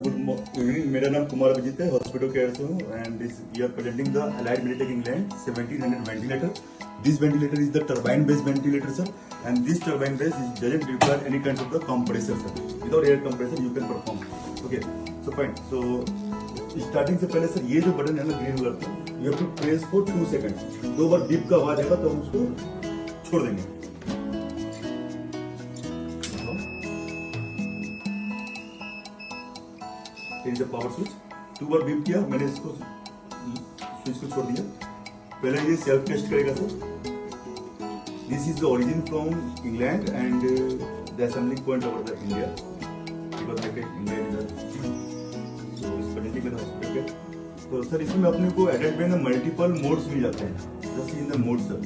Good evening, मेरा नाम कुमार अभिजीत है, हॉस्पिटल केयर से हूँ and we are presenting the allied Militech England 1700 ventilator. This ventilator is the turbine based ventilator sir, and this turbine base doesn't require any kind of the compressor sir. Without air compressor you can perform. Okay, so fine. So starting से पहले sir ये जो button है ना green colour का, you have to press for 2 second. 2 बार beep का आवाज आएगा तो हम उसको छोड़ देंगे. Is the power switch. 2 बार बीप किया, मैंने इसको स्विच को छोड़ दिया. पहले ये सेल्फ टेस्ट करेगा sir. This is the origin from England and the assembling point over the India because India is तो सर इसमें अपने को एडेड में मल्टीपल मोड्स मिल जाते हैं. Just in the mode sir,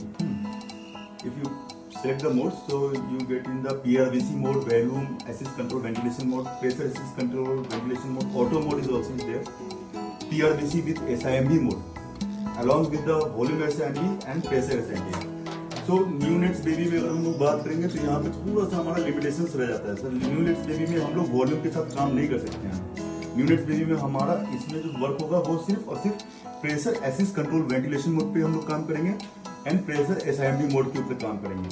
if you select the modes, so you get in the PRVC mode, volume assist control ventilation mode, pressure assist control ventilation mode, auto mode is also there, PRVC with SIMB mode along with the volume SIMB and pressure SIMB. so neonates baby में अगर हम लोग बात करेंगे तो यहाँ पे थोड़ा सा हमारा लिमिटेशंस रह जाता है सर. न्यूनेट्स बेबी में हम लोग वॉल्यूम के साथ काम नहीं कर सकते हैं. न्यूनेट्स बेबी में हमारा इसमें जो वर्क होगा वो सिर्फ और सिर्फ pressure assist control ventilation mode पे हम लोग काम करेंगे एंड प्रेशर SIMB मोड के ऊपर काम करेंगे.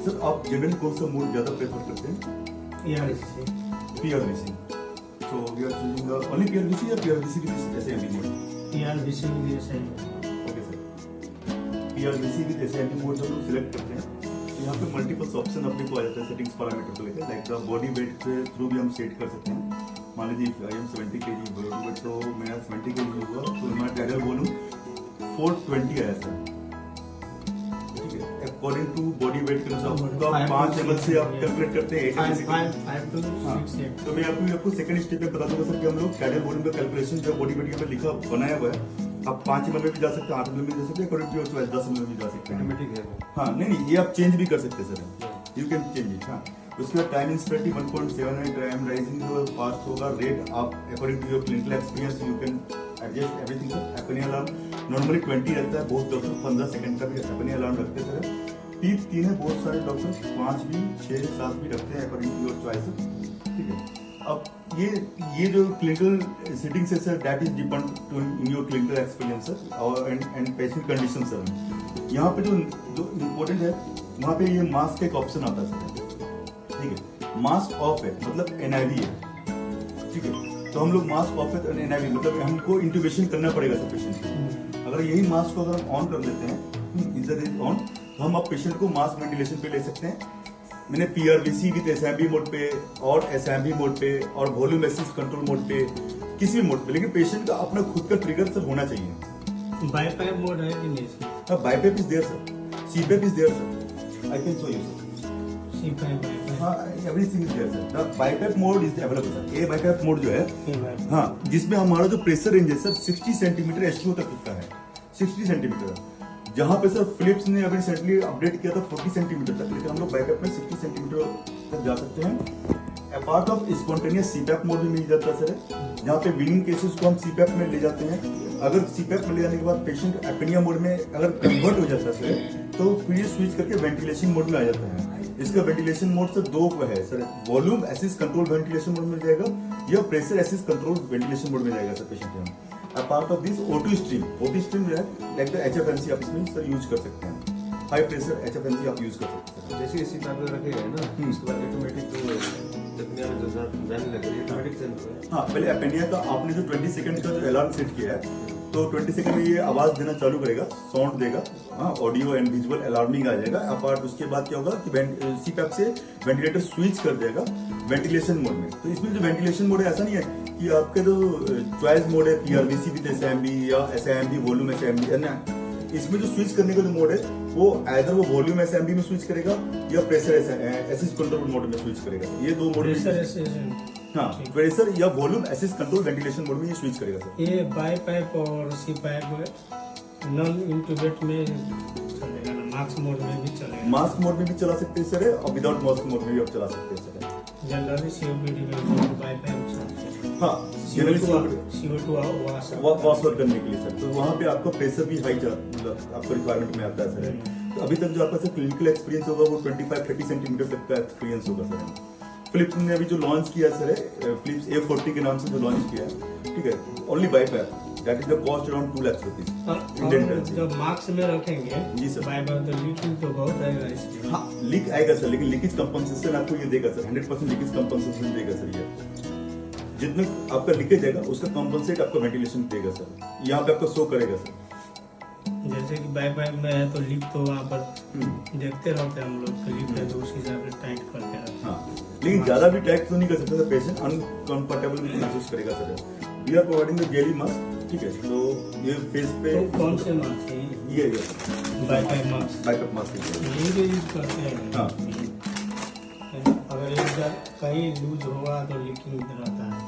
सर आप जनरली कौन सा मोड ज्यादा प्रेफर करते हैं? PRVC. So we are choosing the only PRVC or PRVC with SIMB mode? PRVC with SIMB. Okay sir. PRVC with SIMB mode जब लोग सिलेक्ट करते हैं तो यहाँ पे मल्टीपल ऑप्शन अपने को आ जाता है सेटिंग्स पैरामीटर को लेकर. लाइक द बॉडी वेट के थ्रू भी हम सेट कर सकते हैं. मान लीजिए I am 70 kg body weight, तो मेरा 70 kg हुआ तो मेरा टाइडल वॉल्यूम 420 आया sir. According to body weight के अनुसार 5 ml से आप कैलकुलेट करते हैं 5 to 6. तो मैं आपको सेकंड स्टेप में बता दूंगा सर कि हम लोग कैडल वॉल्यूम का कैलकुलेशन जो बॉडी वेट पे लिखा बनाया हुआ है, आप 5 ml में भी जा सकते हैं, 8 ml में भी जा सकते हैं, according to your choice 10 ml में भी जा सकते हैं. ऑटोमेटिक है. हाँ नहीं ये आप चेंज भी कर सकते हैं sir, you can change it. हाँ उसके बाद टाइम इंस्पेक्टिव 1.78 आई एम राइजिंग जो फास्ट होगा रेट आप according to your clinical experience you can adjust everything sir. Apnoea alarm normally 20 रहता है, बहुत डॉक्टर 15 सेकंड का भी एपनी अलार्म रखते हैं सर. 3 है, बहुत सारे डॉक्टर 5 भी 6 7 भी रखते हैं अकॉर्डिंग टू योर चॉइस. ठीक है. अब ये जो क्लिनिकल सेटिंग्स है sir that is depend to in your clinical experience sir और एंड पेशेंट कंडीशन सर. यहाँ पे जो इम्पोर्टेंट है वहाँ पे ये मास्क एक ऑप्शन आता है सर. ठीक है, मास्क ऑफ है मतलब NIV है. ठीक है, तो हम लोग मास्क ऑफ है तो NIV मतलब हमको इंट्यूबेशन करना पड़ेगा सर पेशेंट को. अगर यही मास्क को अगर हम ऑन कर लेते हैं इधर इज ऑन, तो हम अब पेशेंट को मास्क वेंटिलेशन पे ले सकते हैं. मैंने PRVC विद SIMB मोड पे और SIMB मोड पे और वॉल्यूम असिस्ट कंट्रोल मोड पे किसी भी मोड पे, लेकिन पेशेंट का अपना खुद का ट्रिगर सर होना चाहिए. बाईपैप मोड है कि नहीं? BiPAP is there sir, CPAP is there sir. I can show you sir. Everything is there sir. The BiPAP mode is available sir. ये बाईपैप मोड जो है हाँ जिसमें हमारा जो प्रेशर रेंज है सर 60 सेंटीमीटर H2O तक दिखता है. 60 सेंटीमीटर जहाँ पे सर फिलिप्स ने अभी रिसेंटली अपडेट किया था 40 सेंटीमीटर तक, लेकिन हम लोग बैकअप में 60 सेंटीमीटर तक जा सकते हैं. Apart of spontaneous CPAP mode भी मिल जाता है सर, जहाँ पे विनिंग केसेस को हम CPAP में ले जाते हैं. अगर CPAP में ले जाने के बाद पेशेंट एपनिया मोड में अगर कन्वर्ट हो जाता है सर, तो फिर स्विच करके वेंटिलेशन मोड में आ जाता है. इसका वेंटिलेशन मोड सर 2 है sir. Volume assist control ventilation mode में जाएगा या pressure assist control ventilation mode में जाएगा sir patient. Apart of this O2 stream जो है लाइक द HFNC आप इसमें सर यूज कर सकते हैं. हाई प्रेशर HFNC आप यूज कर सकते हैं. जैसे इसी टाइप रखे गए ना उसके बाद ऑटोमेटिक हाँ पहले अपेंडिया का आपने जो 20 सेकंड का जो अलार्म सेट किया है, तो 20 सेकंड में ये आवाज देना चालू करेगा, साउंड देगा. हाँ ऑडियो एंड विजुअल अलार्मिंग आ जाएगा. अपार्ट उसके बाद क्या होगा कि CPAP से वेंटिलेटर स्विच कर देगा वेंटिलेशन मोड में. तो इसमें जो वेंटिलेशन मोड है ऐसा नहीं है कि आपका जो चॉइस मोड है PRVC विद SIMB या SIMB वॉल्यूम SIMB है ना. इसमें जो स्विच करने का जो मोड है वो आइदर वो वॉल्यूम SIMB में स्विच करेगा या प्रेशर असिस्ट कंट्रोल मोड में स्विच करेगा. ये 2 मोड हाँ प्रेशर या volume assist control ventilation mode में ये स्विच करेगा सर. ये बाईपैप और CPAP नॉन इंट्यूबेट में चलेगा ना, मास्क मोड में भी चलेगा? मास्क मोड में भी चला सकते हैं सर और विदाउट मास्क मोड में भी आप चला सकते हैं सर. जनरली COPD में बाईपैप हाँ CO2 वॉश आउट करने के लिए सर. तो वहाँ पे आपका प्रेशर भी हाई आपको रिक्वायरमेंट में आता है सर. तो अभी तक जो आपका सर क्लिनिकल एक्सपीरियंस होगा वो 25-30 सेंटीमीटर तक का एक्सपीरियंस होगा सर. फिलिप्स ने अभी जो लॉन्च किया सर है, फिलिप्स A40 के नाम से जो लॉन्च किया है, ठीक है, only BiPAP, that is the cost around 2 lakh rupees Indian currency. जब मार्क्स में रखेंगे जी सर। बाय बाय तो लीकिंग तो बहुत आएगा इसमें। हाँ, लीक आएगा सर, लेकिन लीकेज कंपनसेशन आपको ये देगा सर, 100% लीकेज कंपनसेशन देगा सर। ये जितना आपका लीकेज आएगा उसका कंपनसेट आपको वेंटिलेशन देगा सर, यहाँ पे आपको शो करेगा सर। जैसे कि बाय बाय में है तो लीक तो वहाँ पर देखते रहते हैं हम लोग, तो लीक है तो उस हिसाब से टाइट करते रहते हैं। हाँ, लेकिन ज्यादा भी टाइट तो नहीं कर सकते सर, पेशेंट अनकंफर्टेबल भी महसूस करेगा sir. We are providing the jelly mask, ठीक है, तो ये फेस पे तो कौन से मास्क है ये बाय बाय मास्क? बैकअप मास्क है। यही तो यूज करते हैं। हाँ। अगर एक बार कहीं लूज होगा तो लीकिंग रहता है,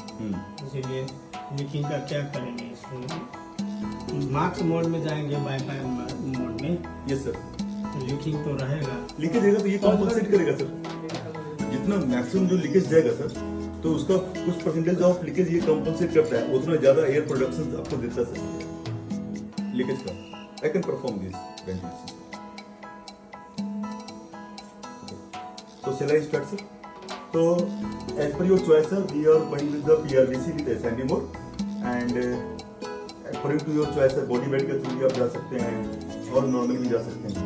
इसीलिए लीकिंग का क्या करेंगे इसमें? मार्क्स मोड में जाएंगे बाय बाय मोड में, यस सर। लीकिंग तो रहेगा। लीकेज रहेगा तो ये कॉम्पनसेट करेगा सर, जितना मैक्सिमम जो लीकेज जाएगा सर, तो उसका कुछ परसेंटेज ऑफ लीकेज ये कॉम्पनसेट करता है, उतना ज्यादा एयर प्रोडक्शन आपको देता है सर लीकेज का। I can perform this ventilation. So shall I start sir? So as per your choice sir, we are going with the PRVC with SMD mode and according to your choice sir, body weight के through भी आप जा सकते हैं और normal भी जा सकते हैं।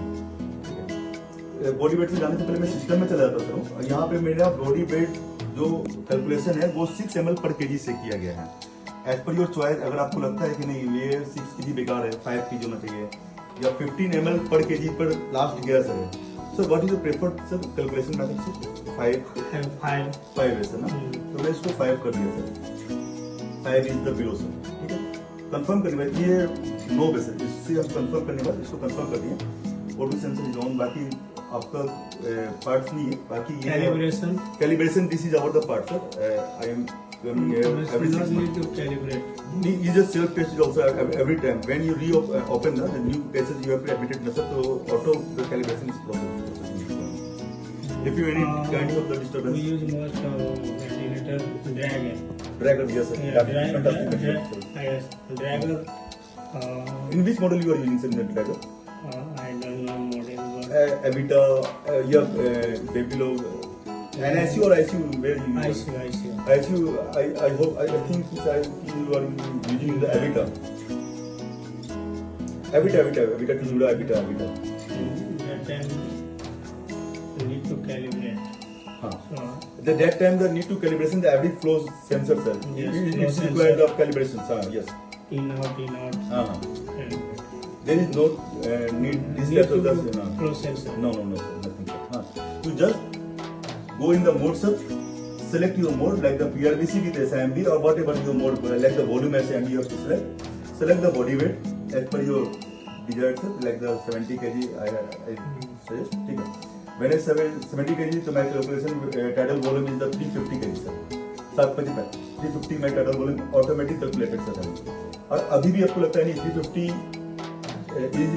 बॉडी वेट से जाने से पहले मैं सिस्टम में चला जाता हूँ, और यहाँ पे मेरा बॉडी वेट जो कैलकुलेशन है वो 6 ml पर kg से किया गया है। एज पर योर चॉइस, अगर आपको लगता है कि नहीं ये 6 kg बेकार है, 5 kg होना चाहिए, या 15 ml पर kg पर लास्ट गया sir, sir what is the preferred sir calculation method sir? 5 है सर ना, तो मैं इसको 5 कर दिया sir, 5 is the below sir, ठीक है। कंफर्म करने बाद ये नो है सर, इससे हम कंफर्म करने बाद इसको कंफर्म कर दिए, ऑटो सेंसर इज ऑन। बाकी आपका पार्ट्स नहीं है, बाकी ये calibration this is our the part sir. I am every 6 months. You just self test it also every time. When you reopen the new cases, you have to admit it, sir. So auto the calibration is processed. If you any kind of the disturbance, we use most ventilator dragger, yes sir. Yes, dragger. In which model you are using sir, the dragger? I don't know model. Avita, Babylog, and ICU or ICU, where you use? ICU. I hope, I think you are using the Avita. Avita to Juda, Avita. That time need to calibrate. That time the need to calibration the average flow sensor sir. Yes, It's required of calibration sir. Yes. In out. There is no need this type of the flow sensor. No, nothing sir. You just go in the mode sir, select your mode like the PRVC with SIMD or whatever your mode, like the volume SIMD you have to select the body weight as per your desired sir, like the 70 kg I suggest, ठीक है। When it's 70 kg तो my calculation tidal volume is the 350 kg sir, 755 350 my tidal volume automatic calculated sir है। और अभी भी आपको लगता है नहीं 350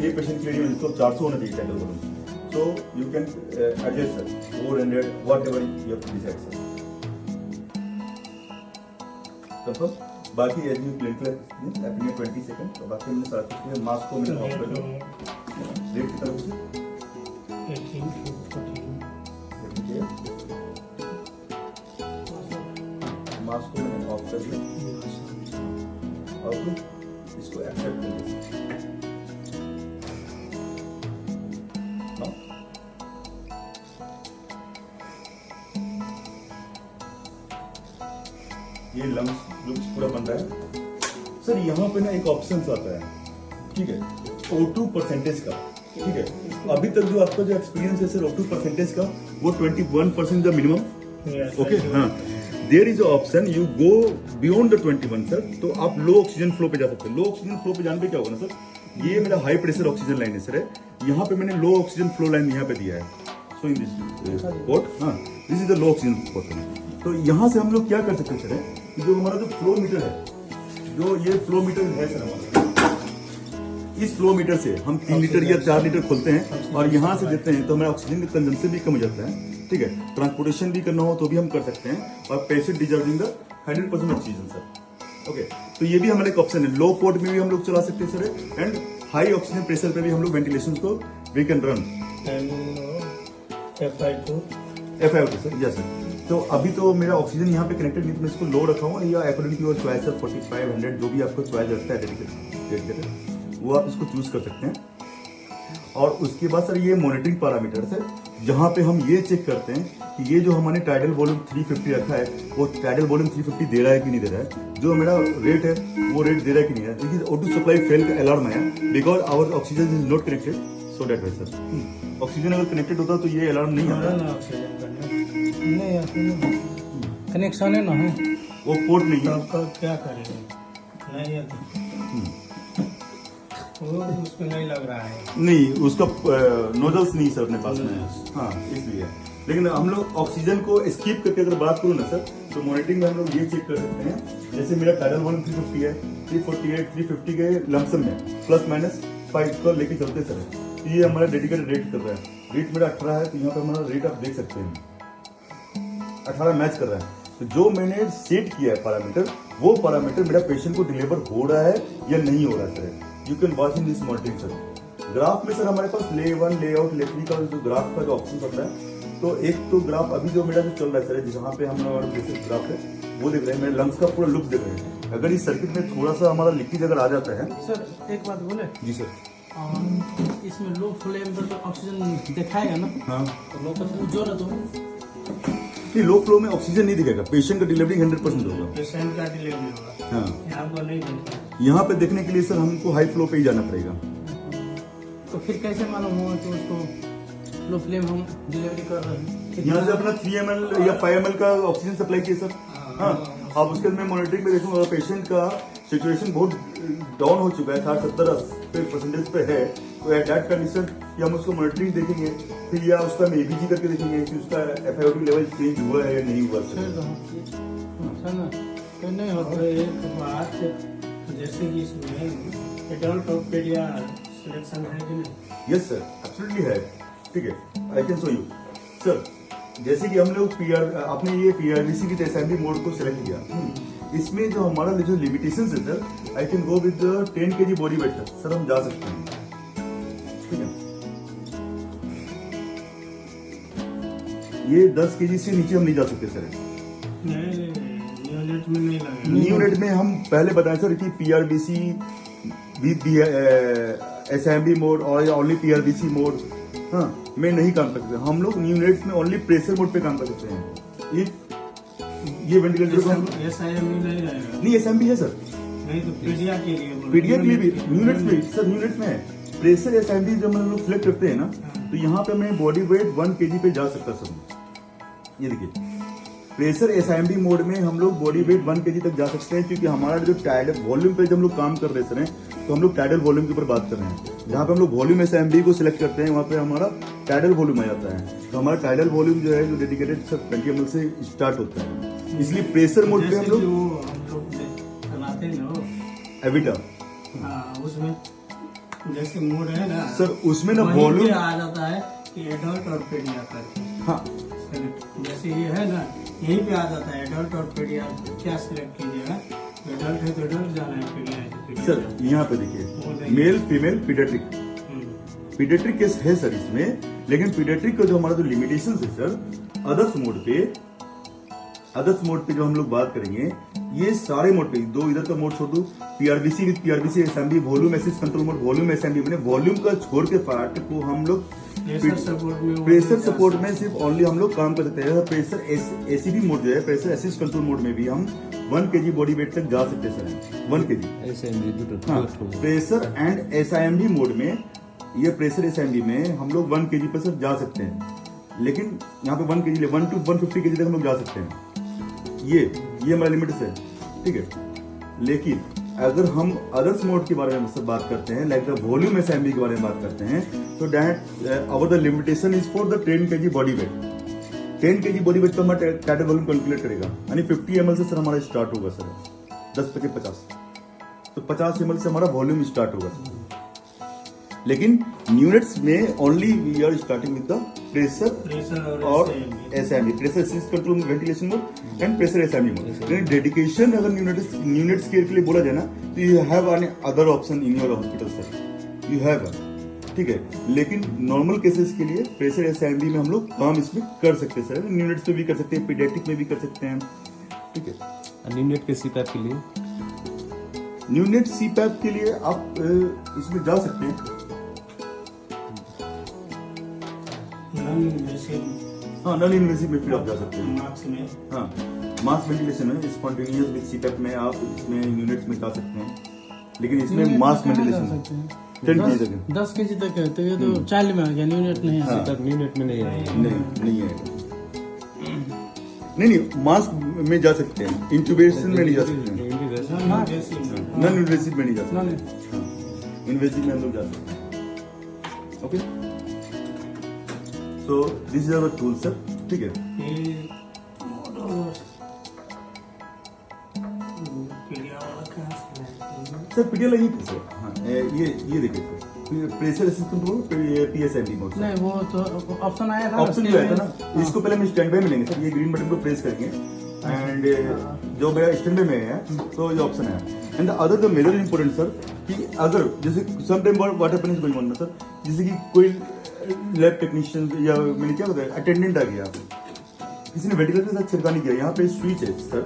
ये पेशेंट के लिए तो 400 होना चाहिए tidal volume, so you can adjust sir 400 whatever you have to decide sir. Confirm? बाकी एज यू क्लिनिकल अपने 20 सेकंड, तो बाकी मैंने सारा कुछ मास्क को मैंने ऑफ कर दिया। रेट की तरफ से 18 मास्क को मैंने ऑफ कर दिया और इसको एक्सेप्ट कर दिया। ये लंग्स पूरा बन रहा है सर। यहाँ पे ना एक ऑप्शन आता है, ठीक है, O2 परसेंटेज का, ठीक है। अभी तक जो आपका जो एक्सपीरियंस है सर O2 परसेंटेज का वो 21% द मिनिमम, ओके। हाँ, there is option you go beyond the 21 sir, तो आप लो ऑक्सीजन फ्लो पे जा सकते हैं। लो ऑक्सीजन फ्लो पे जाने पे क्या होगा ना सर, ये मेरा हाई प्रेशर ऑक्सीजन लाइन है सर, यहाँ पे मैंने लो ऑक्सीजन फ्लो लाइन यहाँ पे दिया है, सो इन दिस पोर्ट, हाँ this is the low oxygen port. तो यहाँ से हम लोग क्या कर सकते हैं सर, जो हमारा जो फ्लो मीटर है, जो ये फ्लो मीटर है सर हमारा, इस फ्लो मीटर से हम 3 लीटर या 4 लीटर खोलते हैं और यहाँ से देते हैं, तो हमारा ऑक्सीजन का कंजम्पशन भी कम हो जाता है, ठीक है। ट्रांसपोर्टेशन भी करना हो तो भी हम कर सकते हैं, और patient deserving the 100% oxygen sir, okay. तो ये भी हमारा एक ऑप्शन है। लो पोर्ट में भी हम लोग चला सकते हैं सर, एंड हाई ऑक्सीजन प्रेशर पे भी हम लोग वेंटिलेशन को we can run. FIO sir, yes sir. तो अभी तो मेरा ऑक्सीजन यहाँ पे कनेक्टेड नहीं, तो मैं इसको लो रखा हूँ, या अकॉर्डिंग टू योर चॉइस है 4500 जो भी आपको चॉइस लगता है डेडिकेटेड वो आप इसको चूज कर सकते हैं। और उसके बाद सर ये मॉनिटरिंग पैरामीटर्स है जहाँ पे हम ये चेक करते हैं कि ये जो हमने टाइडल वॉल्यूम 350 रखा है वो टाइडल वॉल्यूम 350 दे रहा है कि नहीं दे रहा है, जो मेरा रेट है वो रेट दे रहा है कि नहीं है। देखिए ऑटो सप्लाई फेल का अलार्म है because our oxygen is not connected, so that way sir oxygen अगर कनेक्टेड होता तो ये अलार्म नहीं आता। ना ऑक्सीजन नहीं कनेक्शन है ना है वो पोर्ट नहीं है। तो क्या करेंगे, नहीं है तो वो उसमें नहीं लग रहा है। नहीं उसका नोजल्स नहीं सर अपने पास में, हाँ इसलिए। लेकिन हम लोग ऑक्सीजन को स्किप करके अगर बात करूँ ना सर, तो मॉनिटरिंग में हम लोग ये चेक कर सकते हैं, जैसे मेरा टाइडल वॉल्यूम 350 है, 348 350 के लमसम में प्लस माइनस 5 को लेके चलते सर। तो ये हमारा डेडिकेटेड रेट कर रहा है, रेट मेरा 18 है, तो यहाँ पर हमारा रेट आप देख सकते हैं 18 मैच कर रहा है। तो जो मैंने सेट किया है पैरामीटर, वो पैरामीटर मेरा पेशेंट को डिलीवर हो रहा है या नहीं हो रहा है sir. You can watch in this monitoring sir. Graph में सर हमारे पास ले 1 ले आउट ले 3 का जो ग्राफ का जो ऑप्शन होता है, तो एक तो ग्राफ अभी जो मेरा जो चल रहा है सर, जहाँ पे हम लोग बेसिक ग्राफ है वो देख रहे हैं, मेरे लंग्स का पूरा लुक देख रहे हैं। अगर इस सर्किट में थोड़ा सा हमारा लीकेज अगर आ जाता है। सर एक बात बोले जी सर। इसमें लो फ्लेम पर जो ऑक्सीजन दिखाएगा ना, हाँ तो लो पर जोर है तो नहीं, लो फ्लो में ऑक्सीजन नहीं दिखेगा, पेशेंट का डिलीवरी 100% होगा। पेशेंट का डिलीवरी होगा, हाँ यहाँ पर नहीं बनता। यहाँ पे देखने के लिए सर हमको हाई फ्लो पे ही जाना पड़ेगा। तो फिर कैसे मालूम होगा कि उसको लो फ्लेम हम डिलीवरी कर रहे हैं? यहाँ से अपना 3 ml या 5 ml का ऑक्सीजन सप्लाई किया सर। हाँ आप उसके बाद मैं मॉनिटरिंग में देखूंगा पेशेंट का सिचुएशन बहुत डाउन हो चुका है, 60-70% पे है, तो एट दैट कंडीशन हम उसको मॉनिटरिंग देखेंगे, फिर या उसका हम एबीजी करके देखेंगे कि उसका FiO2 लेवल चेंज हुआ है या नहीं हुआ फिर सर। अच्छा ना, फिर नहीं होता। और एक बात, जैसे कि इसमें एडल्ट ऑर्थोपेडिया सिलेक्शन है कि नहीं? यस सर एब्सोल्युटली है, ठीक है, आई कैन शो यू सर। जैसे कि हम लोग आपने ये PRVC विद SMB मोड को सिलेक्ट किया, इसमें जो हमारा जो लिमिटेशंस है sir, I can go with 10 kg body weight तक सर हम जा सकते हैं, ठीक है। ये 10 kg से नीचे हम नहीं जा सकते सर। नहीं, न्यूनेट में नहीं लगेगा। न्यूनेट में हम पहले बताएं सर कि PRVC विद SMB मोड और ओनली PRVC मोड हाँ में नहीं काम कर सकते हम लोग। न्यूनेट्स में ओनली प्रेशर मोड पे काम कर सकते हैं। ये वेंटिलेटर को SIM नहीं रहेगा। नहीं SMB है सर, नहीं तो पीडिया के लिए बोलो। पीडिया के लिए भी न्यूनेट्स में सर, न्यूनेट्स में है प्रेशर SMB जब हम लोग सिलेक्ट करते हैं ना, तो यहाँ पे मैं बॉडी वेट 1 kg पे जा सकता सर। ये देखिए प्रेशर SIMB मोड में हम लोग बॉडी वेट 1 kg तक जा सकते हैं, क्योंकि हमारा जो टाइडल वॉल्यूम पे जब हम लोग काम कर रहे सर, तो हम लोग टाइडल वॉल्यूम के ऊपर बात कर रहे हैं। जहाँ पे हम लोग वॉल्यूम SIMB को सिलेक्ट करते हैं वहाँ पे हमारा टाइडल वॉल्यूम आ जाता है। तो हमारा टाइडल वॉल्यूम जो है जो डेडिकेटेड सर 20 ml से स्टार्ट होता है, इसलिए प्रेशर मोड पे हम जैसे लोग जो हम लोग चलाते हैं ना वो, एविटा उसमें जैसे मोड है ना सर, उसमें ना वहीं वॉल्यूम पे आ जाता है कि एडल्ट और पीडिया करके। हाँ जैसे ये है ना, यहीं पे आ जाता है एडल्ट और पीडिया, क्या सिलेक्ट कीजिएगा, एडल्ट है तो एडल्ट जाना है, पीडिया है तो पीडिया सर। जाना है। यहाँ पे देखिए male female paediatric, paediatric case है सर इसमें, लेकिन पीडियाट्रिक का जो हमारा जो लिमिटेशन है सर, अदर्स मोड पे जो हम लोग बात करेंगे, ये सारे मोड पे, दो इधर का मोड छोड़ दो, PRVC with PRVC SMB, volume assist control mode, volume SMB मैंने वॉल्यूम का छोड़ के पार्ट को हम लोग प्रेशर सपोर्ट में सिर्फ ओनली हम लोग काम कर सकते हैं। प्रेशर ACB मोड जो है, प्रेशर असिस्ट कंट्रोल मोड में भी हम 1 kg बॉडी वेट तक जा सकते हैं सर, 1 kg। हाँ प्रेशर एंड SIMB मोड में, ये प्रेशर SIMB में हम लोग 1 kg पर सर जा सकते हैं, लेकिन यहाँ पे 1 kg 1 to 150 kg तक हम लोग जा सकते हैं। ये हमारा लिमिट है, ठीक है। लेकिन अगर हम अदर्स मोड के बारे में बात करते हैं, लाइक द वॉल्यूम SIMB के बारे में बात करते हैं, तो that our the limitation is for the 10 kg body weight. 10 kg body weight पर हमारा टाइडल वॉल्यूम कैलकुलेट करेगा, यानी 50 ml से सर हमारा स्टार्ट होगा सर, 10 पे 50, तो 50 ml से हमारा वॉल्यूम स्टार्ट होगा सर। लेकिन यूनिट्स में only we are starting with the pressure और SIMB, pressure assist control ventilation mode and pressure SIMB mode. लेकिन डेडिकेशन अगर यूनिट्स केयर के लिए बोला जाए ना, तो you have an other option in your hospital sir, you have ठीक है, लेकिन नॉर्मल केसेस के लिए प्रेशर एसआईएमबी में हम लोग काम इसमें कर सकते हैं सर, न्यूनेट्स में भी कर सकते हैं, पीडियाट्रिक में भी कर सकते हैं, ठीक है। न्यूनेट के सीपैप के लिए, न्यूनेट सीपैप के लिए आप इसमें जा सकते हैं, हाँ नॉन इन्वेसिव में फिर आप जा सकते हैं, मार्क्स में हाँ मास वेंटिलेशन में स्पॉन्टेनियस विद सीपैप में आप इसमें यूनिट्स में जा सकते हैं, लेकिन इसमें मास वेंटिलेशन 10 kg तक है, तो ये तो चाइल्ड में आ गया, न्यूनेट नहीं है। तक न्यूनेट में नहीं है। नहीं है, नहीं मास में जा सकते हैं, इंट्यूबेशन में नहीं जा सकते हैं, नॉन इन्वेसिव में नहीं जा सकते, इन्वेसिव में हम लोग जा सकते हैं। Okay, so this is our tool sir, ठीक है। सर पीडीएल ये सर, हाँ ये देखिए sir, pressure assistant control PSMD mode. नहीं वो तो ऑप्शन आया था, ऑप्शन जो आया था ना, इसको पहले हम स्टैंड बाय में लेंगे सर, ये ग्रीन बटन को प्रेस करेंगे एंड जो मेरा स्टैंड बाय में है तो ये ऑप्शन है। And the other the major important sir, कि अगर जैसे some time what happens going on sir, जैसे कि कोई लैब टेक्नीशियन या मैंने क्या बताया अटेंडेंट आ गया, किसी ने वेंटिलेटर के साथ छिड़कानी किया, यहाँ पे स्विच है सर,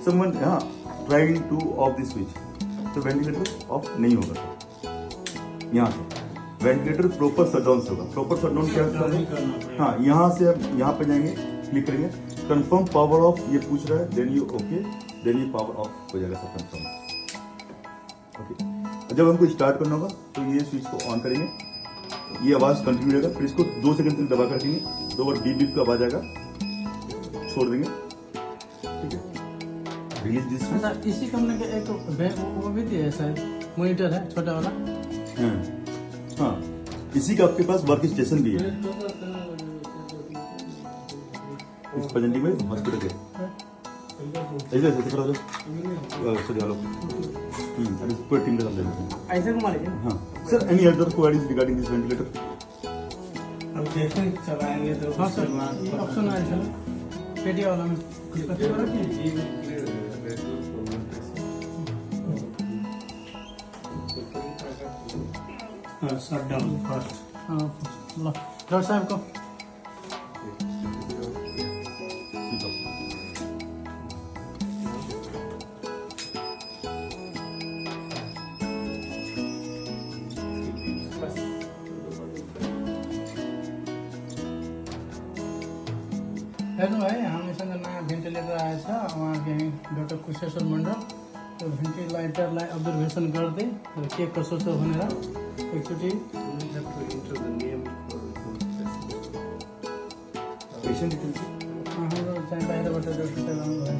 समवन हाँ trying two of this switch, तो वेंटिलेटर ऑफ नहीं होगा सर, यहाँ से वेंटिलेटर प्रॉपर शटडाउन होगा। प्रॉपर शटडाउन क्या होता है, हाँ यहाँ से आप यहाँ पे जाएंगे, क्लिक करेंगे, कंफर्म पावर ऑफ ये पूछ रहा है, देन यू ओके, देन ये पावर ऑफ हो जाएगा सर, कंफर्म। ओके, जब हमको स्टार्ट करना होगा तो ये स्विच को ऑन करेंगे, ये आवाज कंटिन्यू रहेगा, फिर इसको 2 सेकंड तक दबा कर रखेंगे, 2 बार बीप बीप का आवाज आएगा, छोड़ देंगे, ठीक है। रिलीज दिस, अच्छा इसी कंपनी का एक वो भी दिया है शायद, मॉनिटर है छोटा वाला। हाँ इसी का आपके पास वर्क स्टेशन भी है, इस प्रेजेंटिंग में हॉस्पिटल के ऐसे ऐसे खड़ा हो जाओ सर, हेलो अभी पूरी टीम का नाम ले लेते हैं। ऐसे घुमा लीजिए। हाँ sir, any other queries regarding this ventilator? अब जैसे चलाएंगे तो हाँ सर, ऑप्शन आया था पेटिया वाला में, शट डाउन फर्स्ट। हाँ डॉक्टर साहब को हेलो भाई, हमें संग नया वेंटिलेटर आया था वहाँ के डॉक्टर कुशेश्वर मंडल, तो वेंटिलेटर लाई ऑब्जर्वेशन कर दे, तो केक कसो से होने रहा एक छोटी पेशेंट डिटेल्स हम लोग चाहे पहले बता डॉक्टर साहब हम भाई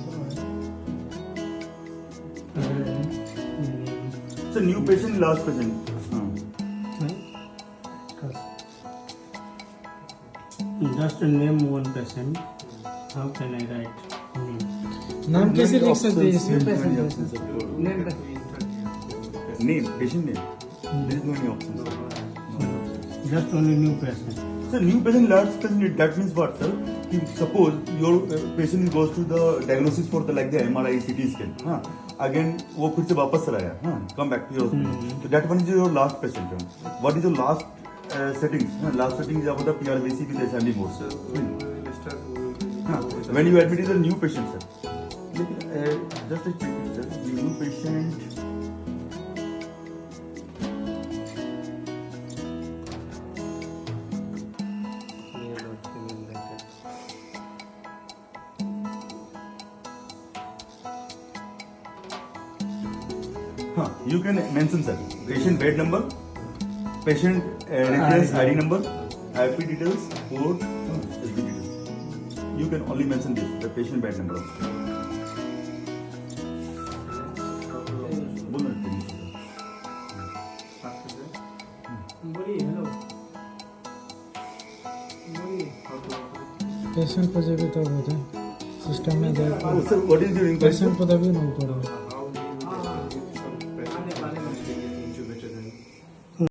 sir, new patient last patient. Just name one patient. How can I write name? नाम कैसे लिख सकते हैं इसमें name, patient name, there is no any option sir. Just only new patient. Sir, new patient, last patient, that means what sir? If suppose your patient goes to the diagnosis for the like the MRI, CT scan, हाँ, again वो फिर से वापस चला आया, हाँ, come back to your hospital. So that one is your last patient. What is your last settings? Last setting is about the PRVC with SMD mode. When you admit is a new patient sir. Just a check it sir. New patient. हाँ, you can mention sir. Patient bed number, patient reference ID number, IP details, code, SB details. You can only mention this, the patient bed number. बोलो ना, बोलिए hello patient को जगह तो होता है system में sir, what is your inquiry? Patient को तभी ना ऊपर